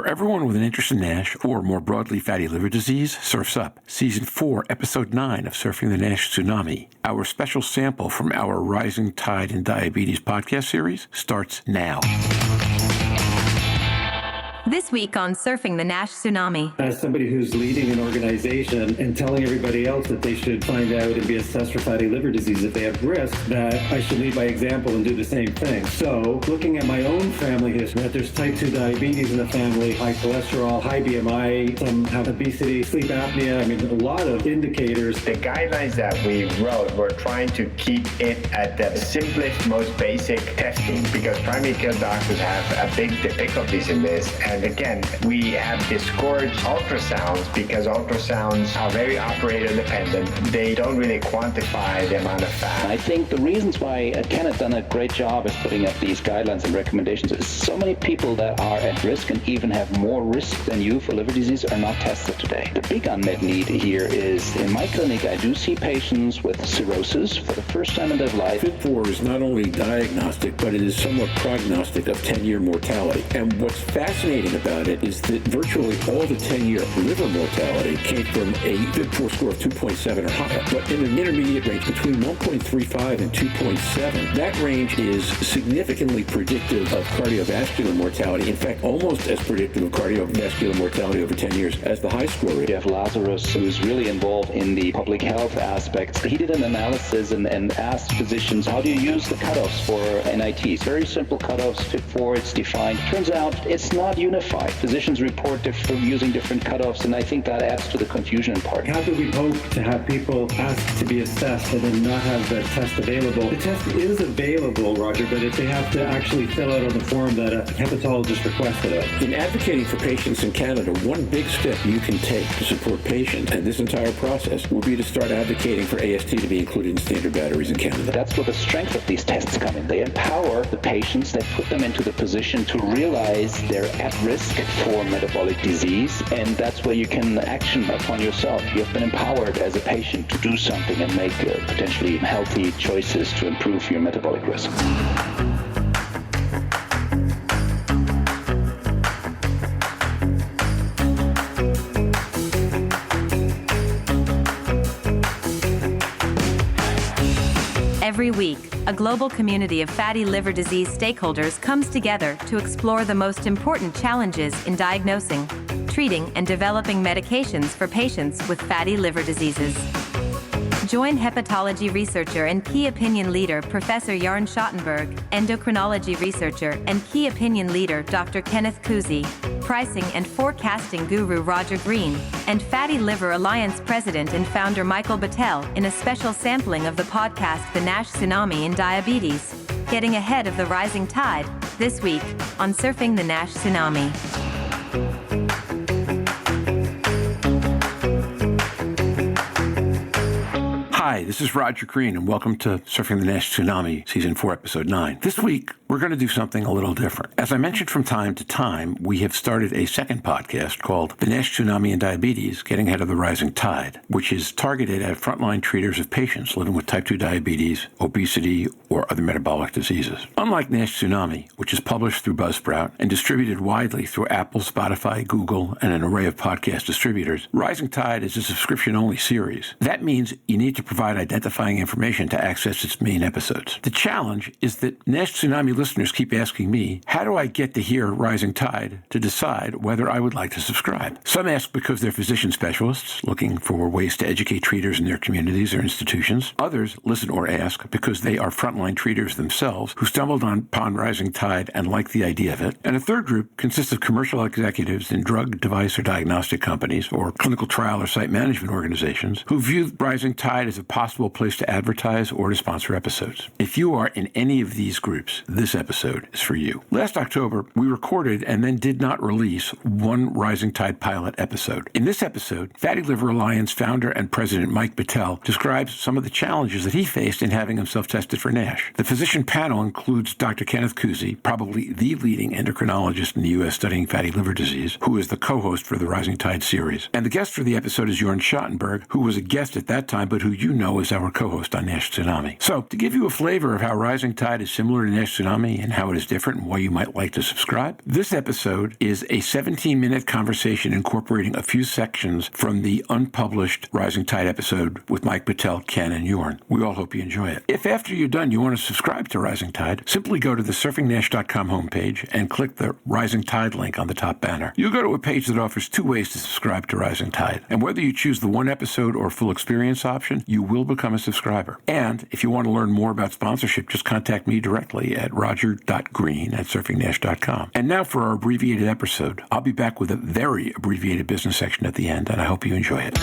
For everyone with an interest in NASH, or more broadly fatty liver disease, Surf's Up, Season 4, Episode 9 of Surfing the NASH Tsunami, our special sample from our Rising Tide in Diabetes podcast series, starts now. This week on Surfing the NASH Tsunami. As somebody who's leading an organization and telling everybody else that they should find out and be assessed for fatty liver disease if they have risk, that I should lead by example and do the same thing. So, looking at my own family history, that there's type 2 diabetes in the family, high cholesterol, high BMI, some have obesity, sleep apnea, a lot of indicators. The guidelines that we wrote were trying to keep it at the simplest, most basic testing, because primary care doctors have a big difficulties in this. And again, we have discouraged ultrasounds because ultrasounds are very operator dependent. They don't really quantify the amount of fat. I think the reasons why Ken has done a great job of putting up these guidelines and recommendations is so many people that are at risk and even have more risk than you for liver disease are not tested today. The big unmet need here is, in my clinic, I do see patients with cirrhosis for the first time in their life. FIT4 is not only diagnostic, but it is somewhat prognostic of 10-year mortality. And what's fascinating about it is that virtually all the 10-year liver mortality came from a FIT4 score of 2.7 or higher. But in an intermediate range between 1.35 and 2.7, that range is significantly predictive of cardiovascular mortality. In fact, almost as predictive of cardiovascular mortality over 10 years as the high score is. Jeff Lazarus, who's really involved in the public health aspects, he did an analysis and asked physicians, how do you use the cutoffs for NITs? Very simple cutoffs, FIT4, it's defined. Turns out it's not unified. Physicians report using different cutoffs, and I think that adds to the confusion part. How do we hope to have people ask to be assessed and then not have the test available? The test is available, Roger, but if they have to actually fill out on the form that a hepatologist requested it. In advocating for patients in Canada, one big step you can take to support patients and this entire process will be to start advocating for AST to be included in standard batteries in Canada. That's where the strength of these tests come in. They empower the patients, they put them into the position to realize they're at risk for metabolic disease, and that's where you can action upon yourself. You've been empowered as a patient to do something and make potentially healthy choices to improve your metabolic risk. Every week, a global community of fatty liver disease stakeholders comes together to explore the most important challenges in diagnosing, treating, and developing medications for patients with fatty liver diseases. Join hepatology researcher and key opinion leader Professor Jarn Schottenberg, endocrinology researcher and key opinion leader Dr. Kenneth Kuzi, pricing and forecasting guru Roger Green, and Fatty Liver Alliance president and founder Michael Battelle in a special sampling of the podcast The NASH Tsunami in Diabetes, getting ahead of the rising tide, this week on Surfing the NASH Tsunami. Hi, this is Roger Green, and welcome to Surfing the NASH Tsunami, Season 4, Episode 9. This week, we're going to do something a little different. As I mentioned from time to time, we have started a second podcast called The NASH Tsunami in Diabetes, Getting Ahead of the Rising Tide, which is targeted at frontline treaters of patients living with type 2 diabetes, obesity, or other metabolic diseases. Unlike NASH Tsunami, which is published through Buzzsprout and distributed widely through Apple, Spotify, Google, and an array of podcast distributors, Rising Tide is a subscription-only series. That means you need to provide identifying information to access its main episodes. The challenge is that NASH Tsunami listeners keep asking me, how do I get to hear Rising Tide to decide whether I would like to subscribe? Some ask because they're physician specialists looking for ways to educate treaters in their communities or institutions. Others listen or ask because they are frontline treaters themselves who stumbled upon Rising Tide and like the idea of it. And a third group consists of commercial executives in drug, device, or diagnostic companies or clinical trial or site management organizations who view Rising Tide as a possible place to advertise or to sponsor episodes. If you are in any of these groups, this episode is for you. Last October, we recorded and then did not release one Rising Tide pilot episode. In this episode, Fatty Liver Alliance founder and president Mike Battelle describes some of the challenges that he faced in having himself tested for NASH. The physician panel includes Dr. Kenneth Kuzi, probably the leading endocrinologist in the U.S. studying fatty liver disease, who is the co-host for the Rising Tide series. And the guest for the episode is Jarn Schottenberg, who was a guest at that time, but who you know is our co-host on NASH Tsunami. So, to give you a flavor of how Rising Tide is similar to NASH Tsunami Tsunami and how it is different and why you might like to subscribe. This episode is a 17-minute conversation incorporating a few sections from the unpublished Rising Tide episode with Mike Patel, Ken, and Jorn. We all hope you enjoy it. If after you're done you want to subscribe to Rising Tide, simply go to the surfingnash.com homepage and click the Rising Tide link on the top banner. You'll go to a page that offers two ways to subscribe to Rising Tide. And whether you choose the one episode or full experience option, you will become a subscriber. And if you want to learn more about sponsorship, just contact me directly at roger.green@surfingnash.com. And now for our abbreviated episode. I'll be back with a very abbreviated business section at the end, and I hope you enjoy it.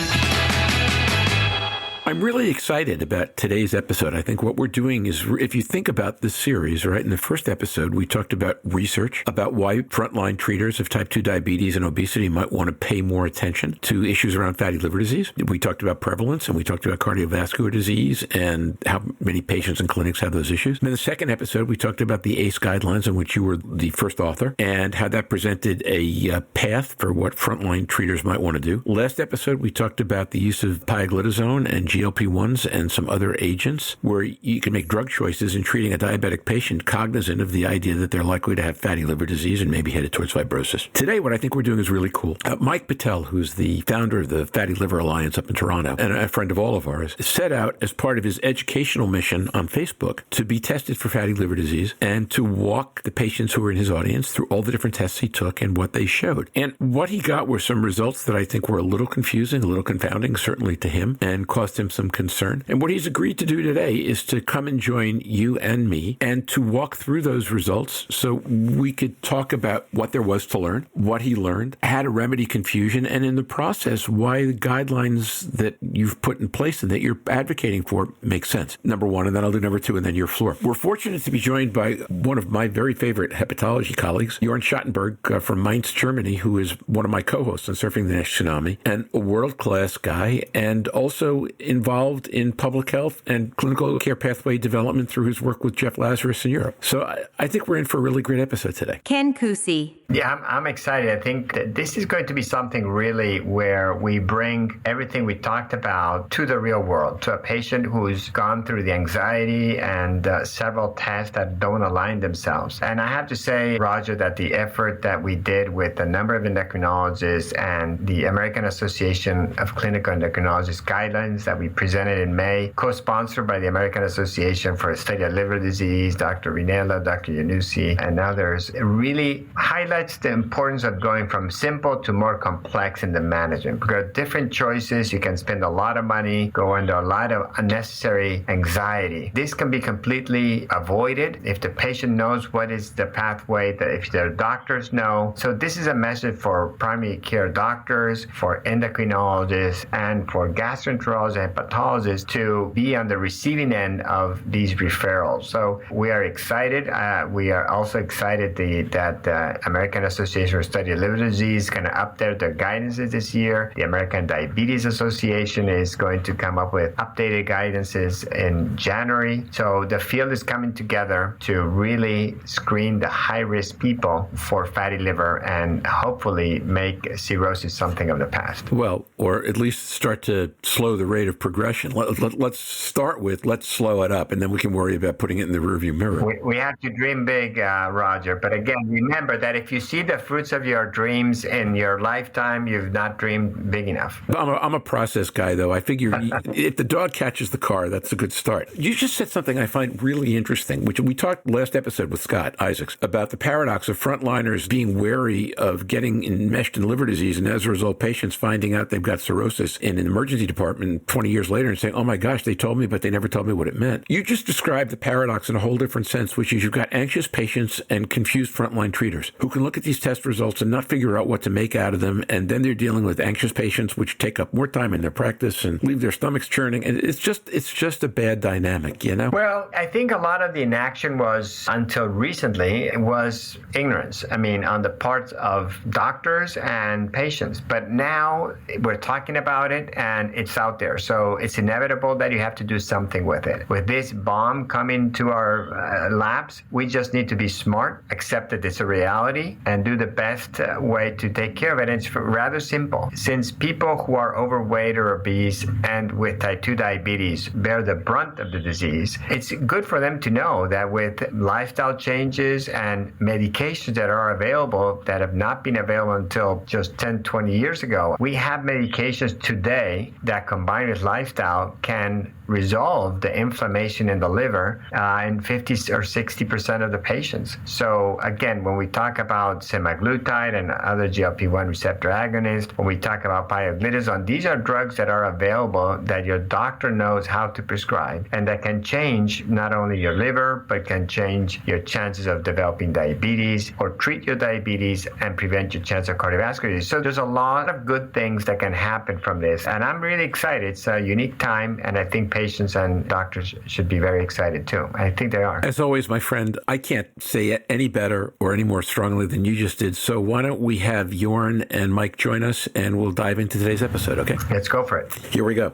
I'm really excited about today's episode. I think what we're doing is, if you think about this series, right, in the first episode, we talked about research, about why frontline treaters of type 2 diabetes and obesity might want to pay more attention to issues around fatty liver disease. We talked about prevalence, and we talked about cardiovascular disease and how many patients and clinics have those issues. And in the second episode, we talked about the ACE guidelines, in which you were the first author, and how that presented a path for what frontline treaters might want to do. Last episode, we talked about the use of pioglitazone and GLP-1s and some other agents where you can make drug choices in treating a diabetic patient cognizant of the idea that they're likely to have fatty liver disease and maybe headed towards fibrosis. Today, what I think we're doing is really cool. Mike Patel, who's the founder of the Fatty Liver Alliance up in Toronto and a friend of all of ours, set out as part of his educational mission on Facebook to be tested for fatty liver disease and to walk the patients who were in his audience through all the different tests he took and what they showed. And what he got were some results that I think were a little confusing, a little confounding, certainly to him, and caused him some concern. And what he's agreed to do today is to come and join you and me and to walk through those results so we could talk about what there was to learn, what he learned, how to remedy confusion, and in the process, why the guidelines that you've put in place and that you're advocating for make sense. Number one, and then I'll do number two, and then your floor. We're fortunate to be joined by one of my very favorite hepatology colleagues, Jorn Schattenberg from Mainz, Germany, who is one of my co-hosts on Surfing the NASH Tsunami, and a world-class guy, and also involved in public health and clinical care pathway development through his work with Jeff Lazarus in Europe. So I think we're in for a really great episode today. Ken Kusi. Yeah, I'm excited. I think that this is going to be something really where we bring everything we talked about to the real world, to a patient who's gone through the anxiety and several tests that don't align themselves. And I have to say, Roger, that the effort that we did with a number of endocrinologists and the American Association of Clinical Endocrinologists guidelines that we presented in May, co-sponsored by the American Association for the Study of Liver Disease, Dr. Rinella, Dr. Yanusi, and others, it really highlights the importance of going from simple to more complex in the management. Because different choices, you can spend a lot of money, go under a lot of unnecessary anxiety. This can be completely avoided if the patient knows what is the pathway, that if their doctors know. So this is a message for primary care doctors, for endocrinologists, and for gastroenterologists and hepatologists to be on the receiving end of these referrals. So we are excited. We are also excited that the American Association for Study of Liver Disease is going to update their guidances this year. The American Diabetes Association is going to come up with updated guidances in January. So the field is coming together to really screen the high-risk people for fatty liver and hopefully make cirrhosis something of the past. Well, or at least start to slow the rate of progression. Let's start with, let's slow it up, and then we can worry about putting it in the rearview mirror. We have to dream big, Roger. But again, remember that if you see the fruits of your dreams in your lifetime, you've not dreamed big enough. I'm a process guy, though. I figure if the dog catches the car, that's a good start. You just said something I find really interesting, which we talked last episode with Scott Isaacs about the paradox of frontliners being wary of getting enmeshed in liver disease, and as a result, patients finding out they've got cirrhosis in an emergency department 20 years later and saying, oh my gosh, they told me, but they never told me what it meant. You just described the paradox in a whole different sense, which is you've got anxious patients and confused frontline treaters who can look at these test results and not figure out what to make out of them, and then they're dealing with anxious patients, which take up more time in their practice and leave their stomachs churning, and it's just a bad dynamic, you know? Well, I think a lot of the inaction was, until recently, it was ignorance. I mean, on the part of doctors and patients. But now we're talking about it and it's out there. So So it's inevitable that you have to do something with it. With this bomb coming to our laps, we just need to be smart, accept that it's a reality, and do the best way to take care of it. And it's rather simple. Since people who are overweight or obese and with type 2 diabetes bear the brunt of the disease, it's good for them to know that with lifestyle changes and medications that are available that have not been available until just 10, 20 years ago, we have medications today that combined with lifestyle can resolve the inflammation in the liver in 50 or 60% of the patients. So again, when we talk about semaglutide and other GLP-1 receptor agonists, when we talk about pioglitazone, these are drugs that are available that your doctor knows how to prescribe and that can change not only your liver, but can change your chances of developing diabetes or treat your diabetes and prevent your chance of cardiovascular disease. So there's a lot of good things that can happen from this. And I'm really excited. It's a unique time, and I think patients and doctors should be very excited too. I think they are. As always, my friend, I can't say it any better or any more strongly than you just did. So why don't we have Jorn and Mike join us, and we'll dive into today's episode, okay? Let's go for it. Here we go.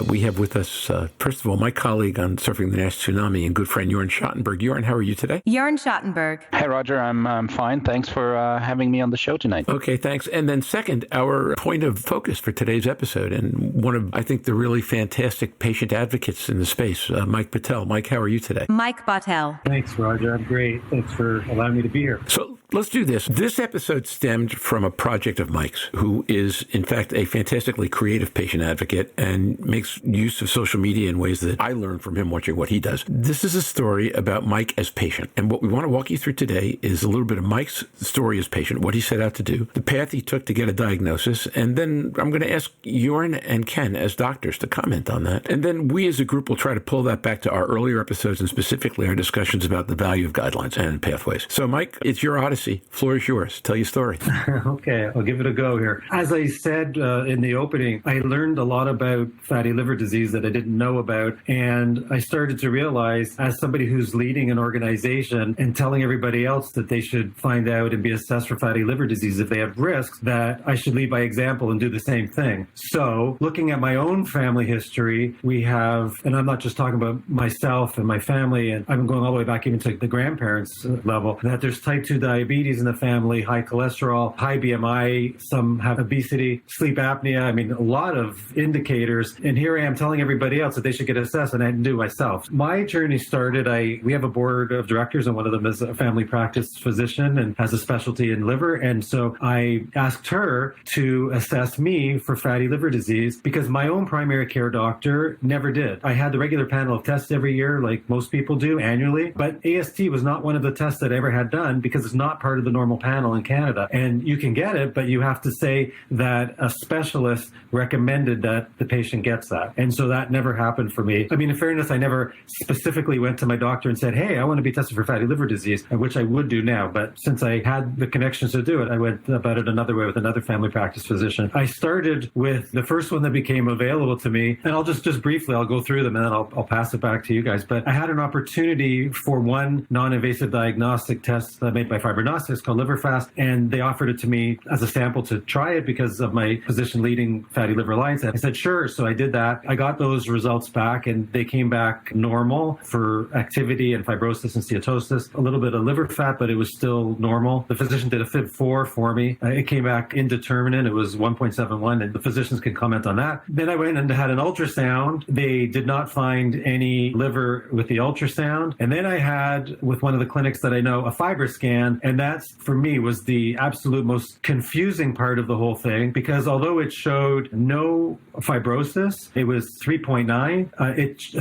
We have with us, first of all, my colleague on Surfing the NASH Tsunami and good friend Jorn Schattenberg. Jorn, how are you today? Jorn Schattenberg. Hi, Roger. I'm fine. Thanks for having me on the show tonight. Okay, thanks. And then second, our point of focus for today's episode, and one of, I think, the really fantastic patient advocates in the space, Mike Patel. Mike, how are you today? Mike Patel. Thanks, Roger. I'm great. Thanks for allowing me to be here. So let's do this. This episode stemmed from a project of Mike's, who is, in fact, a fantastically creative patient advocate and makes use of social media in ways that I learned from him watching what he does. This is a story about Mike as patient. And what we want to walk you through today is a little bit of Mike's story as patient, what he set out to do, the path he took to get a diagnosis. And then I'm going to ask Jorn and Ken as doctors to comment on that. And then we as a group will try to pull that back to our earlier episodes and specifically our discussions about the value of guidelines and pathways. So Mike, it's your odyssey. Floor is yours. Tell your story. Okay, I'll give it a go here. As I said in the opening, I learned a lot about fatty liver disease that I didn't know about. And I started to realize, as somebody who's leading an organization and telling everybody else that they should find out and be assessed for fatty liver disease if they have risks, that I should lead by example and do the same thing. So looking at my own family history, we have, and I'm not just talking about myself and my family, and I'm going all the way back even to the grandparents level, that there's type 2 diabetes in the family, high cholesterol, high BMI, some have obesity, sleep apnea. I mean, a lot of indicators. And here I am telling everybody else that they should get assessed, and I didn't do myself. My journey started, we have a board of directors, and one of them is a family practice physician and has a specialty in liver. And so I asked her to assess me for fatty liver disease because my own primary care doctor never did. I had the regular panel of tests every year, like most people do annually, but AST was not one of the tests that I ever had done because it's not part of the normal panel in Canada. And you can get it, but you have to say that a specialist recommended that the patient gets that. And so that never happened for me. I mean, in fairness, I never specifically went to my doctor and said, hey, I want to be tested for fatty liver disease, which I would do now. But since I had the connections to do it, I went about it another way with another family practice physician. I started with the first one that became available to me. And I'll just briefly, I'll go through them and then I'll pass it back to you guys. But I had an opportunity for one non-invasive diagnostic test made by Fibrognostics called LiverFast. And they offered it to me as a sample to try it because of my position leading Fatty Liver Alliance. I said, sure. So I did that. I got those results back and they came back normal for activity and fibrosis and steatosis, a little bit of liver fat, but it was still normal. The physician did a FIB4 for me. It came back indeterminate. It was 1.71 and the physicians can comment on that. Then I went and had an ultrasound. They did not find any liver with the ultrasound. And then I had, with one of the clinics that I know, a FibroScan. And that's, for me, was the absolute most confusing part of the whole thing because although it showed no fibrosis, it was 3.9.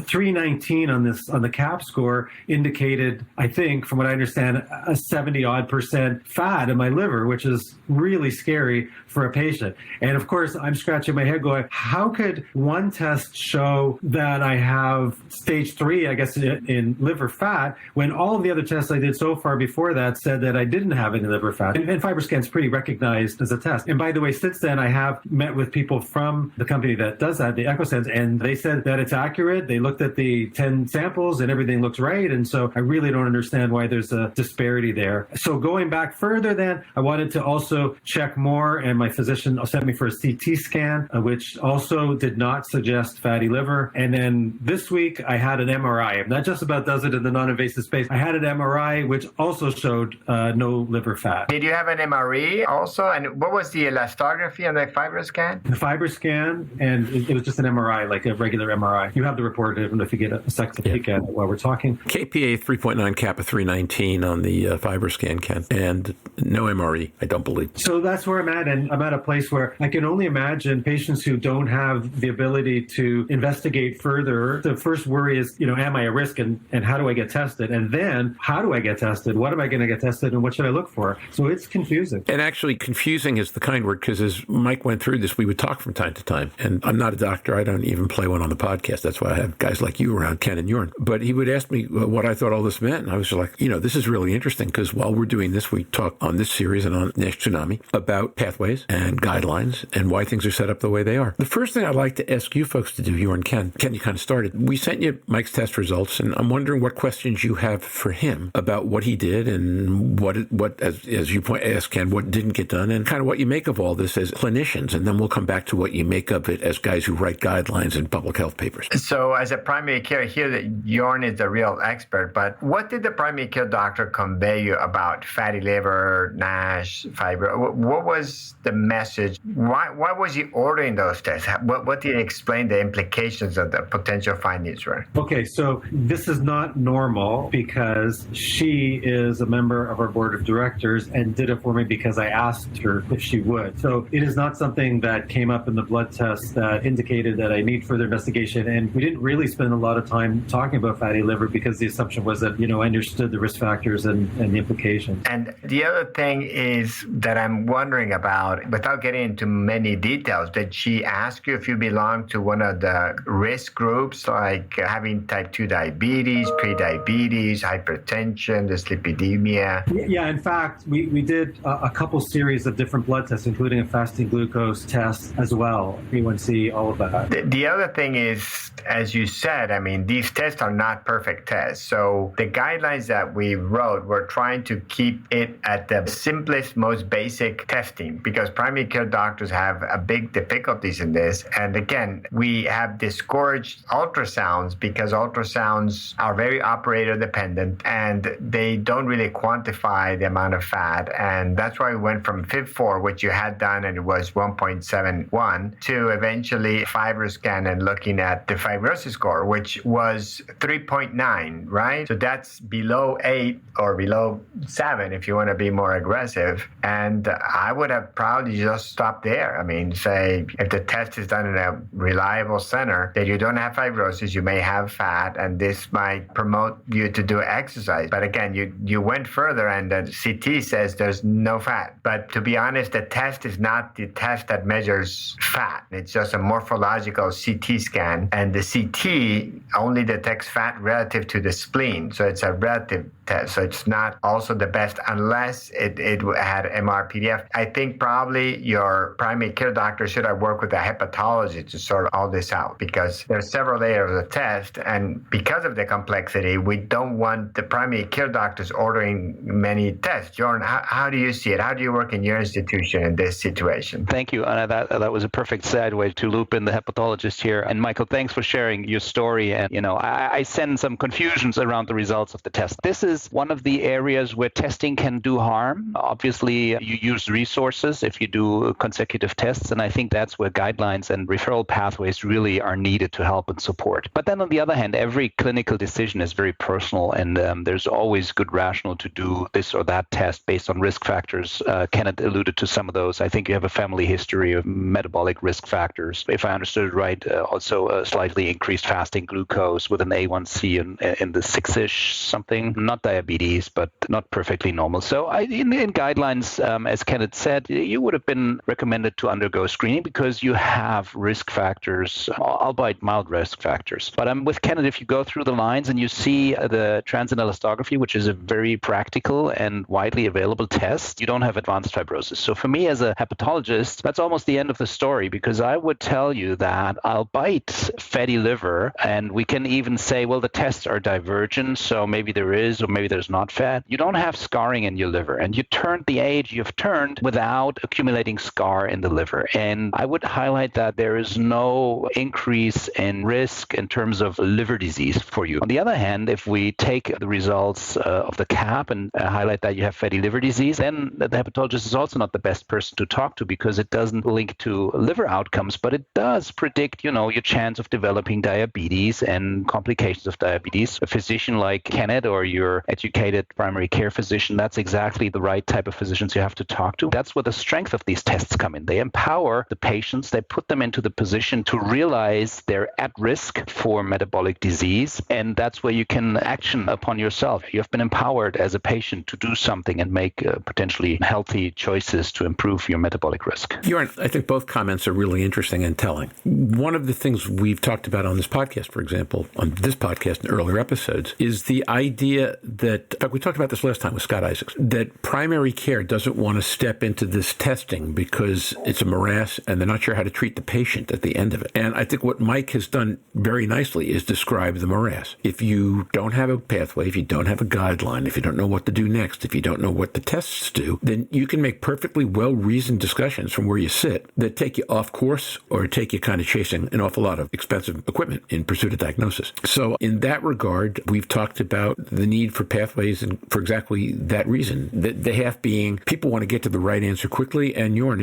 319 on the CAP score indicated, I think, from what I understand, a 70-odd% fat in my liver, which is really scary for a patient. And of course, I'm scratching my head going, how could one test show that I have stage 3, I guess, in liver fat, when all of the other tests I did so far before that said that I didn't have any liver fat. And FibroScan is pretty recognized as a test. And by the way, since then, I have met with people from the company that does that, the EchoSense, and they said that it's accurate. They looked at the 10 samples and everything looks right. And so I really don't understand why there's a disparity there. So going back further then, I wanted to also check more, and my physician sent me for a CT scan, which also did not suggest fatty liver. And then this week I had an MRI. That just about does it in the non-invasive space. I had an MRI, which also showed no liver fat. Did you have an MRE also? And what was the elastography on the FibroScan? The FibroScan, and it was just an MRI, like a regular MRI. You have the report, even if you get a second peek at it while we're talking. KPA 3.9, kappa 319 on the FibroScan, Ken, and no MRE, I don't believe. So that's where I'm at, and I'm at a place where I can only imagine patients who don't have the ability to investigate further. The first worry is, am I at risk, and how do I get tested? And then, how do I get tested? What am I going to get tested, and what should I look for? So it's confusing. And actually, confusing is the kind word, because as Mike went through this, we would talk from time to time. And I'm not a doctor. I don't even play one on the podcast. That's why I have guys like you around, Ken and Jorn. But he would ask me what I thought all this meant. And I was like, this is really interesting, because while we're doing this, we talk on this series and on NASH Tsunami about pathways and guidelines and why things are set up the way they are. The first thing I'd like to ask you folks to do, Jorn, Ken, you kind of started. We sent you Mike's test results, and I'm wondering what questions you have for him about what he did and what as you asked, Ken, what didn't get done, and kind of what you make of all this as clinicians. And then we'll come back to what you make of it as guys who write guidelines and public health papers. So as a primary care, here that Jorn is the real expert, but what did the primary care doctor convey you about fatty liver, NASH, fibro? What was the message? Why was he ordering those tests? What did he explain the implications of the potential findings were? Okay, so this is not normal, because she is a member of our board of directors and did it for me because I asked her if she would. So it is not something that came up in the blood test that indicated that I need further investigation. And we didn't really spend a lot of time talking about fatty liver, because the assumption was that, I understood the risk factors and the implications. And the other thing is that I'm wondering about, without getting into many details, did she ask you if you belong to one of the risk groups, like having type 2 diabetes, prediabetes, hypertension, dyslipidemia? Yeah, in fact, we did a couple series of different blood tests, including a fasting glucose test as well, A1C, all of that. The other thing is, as you said, these tests are not perfect tests. So the guidelines that we wrote, we're trying to keep it at the simplest, most basic testing, because primary care doctors have a big difficulties in this. And again, we have discouraged ultrasounds because ultrasounds are very operator dependent and they don't really quantify the amount of fat. And that's why we went from FIB4, which you had done and it was 1.71, to eventually FibroScan and looking at the fibrosis score, which was 3.9, right? So that's below 8 or below 7 if you want to be more aggressive. And I would have probably just stopped there. Say if the test is done in a reliable center, that you don't have fibrosis, you may have fat, and this might promote you to do exercise. But again, you went further and the CT says there's no fat. But to be honest, the test is not the test that measures fat. It's just a morphological CT scan, and the CT only detects fat relative to the spleen. So it's a relative test. So it's not also the best unless it had MRPDF. I think probably your primary care doctor should have worked with a hepatologist to sort all this out, because there are several layers of test, and because of the complexity, we don't want the primary care doctors ordering many tests. Jorn, how do you see it? How do you work in your institution in this situation? Thank you, Anna. That was a perfect segue to loop in the hepatologist here. And Michael, thanks for sharing your story. And, I sense some confusions around the results of the test. This is one of the areas where testing can do harm. Obviously, you use resources if you do consecutive tests, and I think that's where guidelines and referral pathways really are needed to help and support. But then on the other hand, every clinical decision is very personal, and there's always good rationale to do this or that test based on risk factors. Kenneth alluded to some of those. I think you have a family history of metabolic risk factors. If I understood it right, also a slightly increased fasting glucose with an A1C in the 6-ish something. Not diabetes, but not perfectly normal. So in guidelines, as Kenneth said, you would have been recommended to undergo screening because you have risk factors, albeit mild risk factors. But with Kenneth, if you go through the lines and you see the transient elastography, which is a very practical and widely available test, you don't have advanced fibrosis. So for me as a hepatologist, that's almost the end of the story, because I would tell you that albeit fatty liver, and we can even say, well, the tests are divergent, so maybe there is or maybe there's not fat. You don't have scarring in your liver, and you turned the age you've turned without accumulating scar in the liver. And I would highlight that there is no increase in risk in terms of liver disease for you. On the other hand, if we take the results of the CAP and highlight that you have fatty liver disease, then the hepatologist is also not the best person to talk to, because it doesn't link to liver outcomes, but it does predict, your chance of developing diabetes and complications of diabetes. A physician like Kenneth or your educated primary care physician, that's exactly the right type of physicians you have to talk to. That's where the strength of these tests come in. They empower the patients. They put them into the position to realize they're at risk for metabolic disease, and that's where you can action upon yourself. You have been empowered as a patient to do something and make potentially healthy choices to improve your metabolic risk. Jorn, I think both comments are really interesting and telling. One of the things we've talked about on this podcast, for example, on this podcast and earlier episodes, is the idea that, in fact, we talked about this last time with Scott Isaacs, that primary care doesn't want to step into this testing because it's a morass and they're not sure how to treat the patient at the end of it. And I think what Mike has done very nicely is describe the morass. If you don't have a pathway, if you don't have a guideline, if you don't know what to do next, if you don't know what the tests do, then you can make perfectly well-reasoned discussions from where you sit that take you off course or take you kind of chasing an awful lot of expensive equipment in pursuit of diagnosis. So in that regard, we've talked about the need for pathways and for exactly that reason. The half being people want to get to the right answer quickly, and Jorn,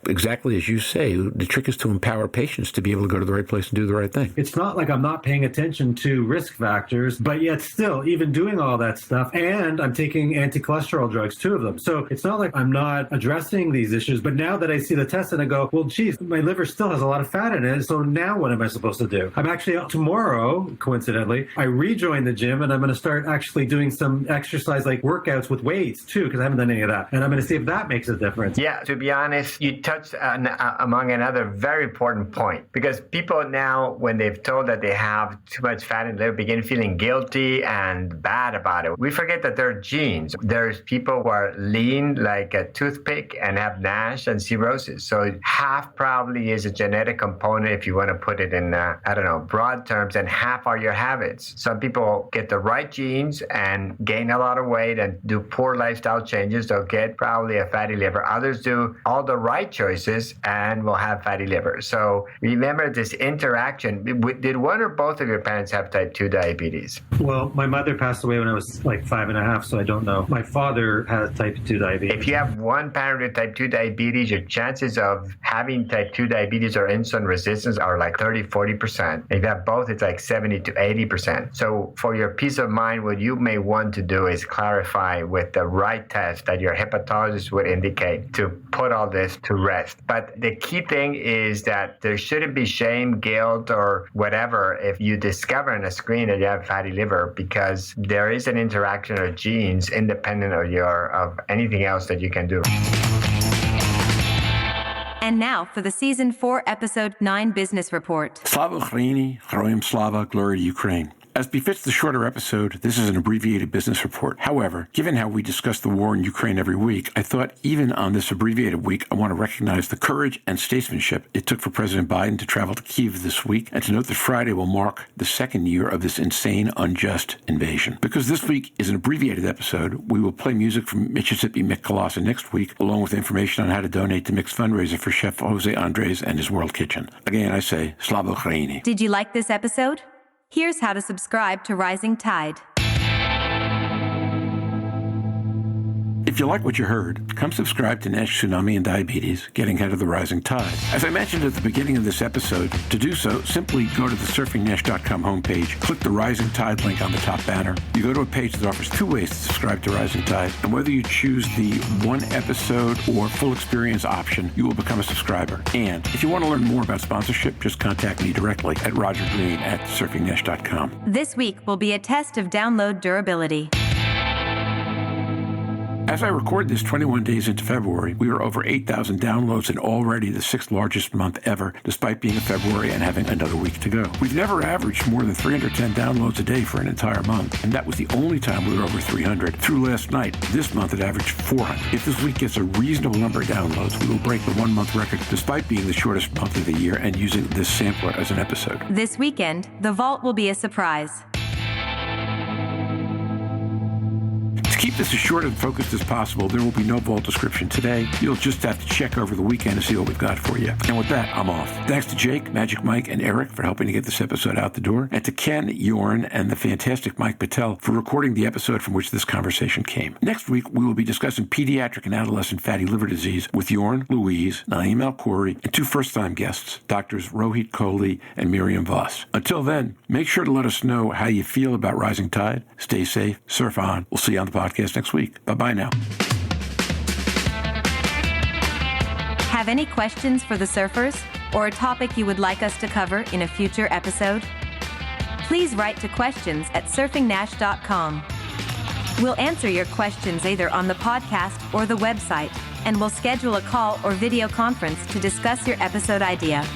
exactly as you say, the trick is to empower patients to be able to go to the right place and do the right thing. It's not like I'm not paying attention to risk factors, but yet still, even doing all that stuff, and I'm taking anti-cholesterol drugs, 2 of them. So it's not like I'm not addressing these issues, but now that I see the test and I go, well, geez, my liver still has a lot of fat in it, so now what am I supposed to do? I'm actually, tomorrow, coincidentally, I rejoin the gym and I'm going to start actually doing some exercise like workouts with weights too, because I haven't done any of that. And I'm going to see if that makes a difference. Yeah, to be honest, you touched among another very important point, because people now, when they've told that they have too much fat in the liver, begin feeling guilty and bad about it. We forget that there are genes. There's people who are lean like a toothpick and have NASH and cirrhosis. So half probably is a genetic component, if you want to put it in, broad terms, and half are your habits. Some people get the right genes and gain a lot of weight and do poor lifestyle changes. They'll get probably a fatty liver. Others do all the right choices and will have fatty liver. So remember this interaction. Did one or both of your parents have type 2 diabetes? Well, my mother passed away when I was like 5.5, so I don't know. My father has type 2 diabetes. If you have one parent with type 2 diabetes, your chances of having type 2 diabetes or insulin resistance are like 30-40%. If you have both, it's like 70 to 80%. So for your peace of mind, what you may want to do is clarify with the right test that your hepatologist would indicate to put all this to rest. But the key thing is that there shouldn't be shame, guilt, or whatever if you discover in a screen that you have fatty liver, because there is an interaction of genes independent of anything else that you can do. And now for the Season 4, Episode 9 Business Report. Slava Ukraini, Heroyam Slava, Glory to Ukraine. As befits the shorter episode, this is an abbreviated business report. However, given how we discuss the war in Ukraine every week, I thought even on this abbreviated week, I want to recognize the courage and statesmanship it took for President Biden to travel to Kyiv this week, and to note that Friday will mark the 2nd year of this insane, unjust invasion. Because this week is an abbreviated episode, we will play music from Mississippi Mick Colassa next week, along with information on how to donate to Mick's fundraiser for Chef Jose Andres and his World Kitchen. Again, I say, Slava Ukraini. Did you like this episode? Here's how to subscribe to Rising Tide. If you like what you heard, come subscribe to NASH Tsunami and Diabetes, Getting Ahead of the Rising Tide. As I mentioned at the beginning of this episode, to do so, simply go to the surfingnash.com homepage, click the Rising Tide link on the top banner. You go to a page that offers 2 ways to subscribe to Rising Tide, and whether you choose the 1 episode or full experience option, you will become a subscriber. And if you want to learn more about sponsorship, just contact me directly at rogergreen@surfingnash.com. This week will be a test of download durability. As I record this 21 days into February, we are over 8,000 downloads and already the 6th largest month ever, despite being in February and having another week to go. We've never averaged more than 310 downloads a day for an entire month, and that was the only time we were over 300. Through last night, this month it averaged 400. If this week gets a reasonable number of downloads, we will break the one-month record despite being the shortest month of the year and using this sampler as an episode. This weekend, the vault will be a surprise. To keep this as short and focused as possible, there will be no vault description today. You'll just have to check over the weekend to see what we've got for you. And with that, I'm off. Thanks to Jake, Magic Mike, and Eric for helping to get this episode out the door, and to Ken, Jorn, and the fantastic Mike Patel for recording the episode from which this conversation came. Next week, we will be discussing pediatric and adolescent fatty liver disease with Jorn, Louise, Naeem Al-Khoury, and 2 first-time guests, Doctors Rohit Kohli and Miriam Voss. Until then, make sure to let us know how you feel about rising tide. Stay safe, surf on. We'll see you on the podcast next week. Bye-bye now. Have any questions for the surfers or a topic you would like us to cover in a future episode? Please write to questions@surfingnash.com. We'll answer your questions either on the podcast or the website, and we'll schedule a call or video conference to discuss your episode idea.